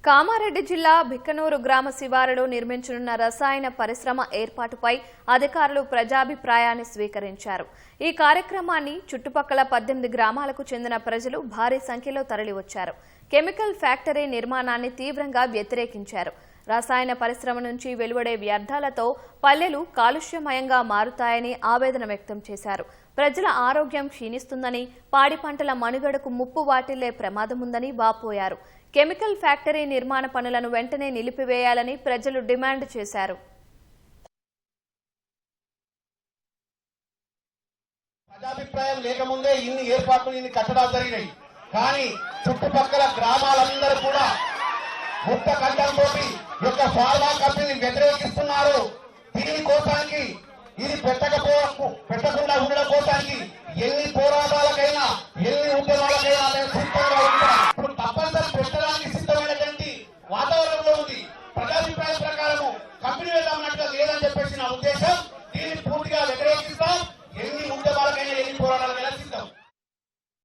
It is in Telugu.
కామారెడ్డి జిల్లా భిక్కనూరు గ్రామ శివారులో నిర్మించనున్న రసాయన పరిశ్రమ ఏర్పాటుపై అధికారులు ప్రజాభిప్రాయాన్ని స్వీకరించారు. ఈ కార్యక్రమాన్ని చుట్టుపక్కల 18 గ్రామాలకు చెందిన ప్రజలు భారీ సంఖ్యలో తరలివచ్చారు. కెమికల్ ఫ్యాక్టరీ నిర్మాణాన్ని తీవ్రంగా వ్యతిరేకించారు. రసాయన పరిశ్రమ నుంచి వెలువడే వ్యర్థాలతో పల్లెలు కాలుష్యమయంగా మారుతాయని ఆవేదన వ్యక్తం చేశారు. ప్రజల ఆరోగ్యం క్షీణిస్తుందని, పాడి పంటల మనుగడకు ముప్పు వాటిల్లే ప్రమాదముందని వాపోయారు. కెమికల్ ఫ్యాక్టరీ నిర్మాణ పనులను వెంటనే నిలిపివేయాలని ప్రజలు డిమాండ్ చేశారు. ప్రజాభిప్రాయం లేకముందే ఇన్ని ఏర్పాట్లు ఇన్ని కట్టడాలు జరిగినాయి. కానీ చుట్టుపక్కల గ్రామాలందరూ కూడా ముక్త కంఠంతో యొక్క ఫార్మా కంపెనీని వ్యతిరేకిస్తున్నారు. దీనికోసానికి ఇది పెట్టకుండా ఉండడం కోసానికి ఎన్ని పోరాటాలకైనా ఎన్ని ఉద్యమాలకైనా మేము సిద్ధంగా ఉంటాం. ఇప్పుడు తప్పనిసరి పెట్టడానికి సిద్ధమైనటువంటి వాతావరణంలో ఉంది. ప్రజాభిప్రాయం ప్రకారము కంపెనీ వేద్దామన్నట్టుగా లేదని చెప్పేసి నా ఉద్దేశం. దీన్ని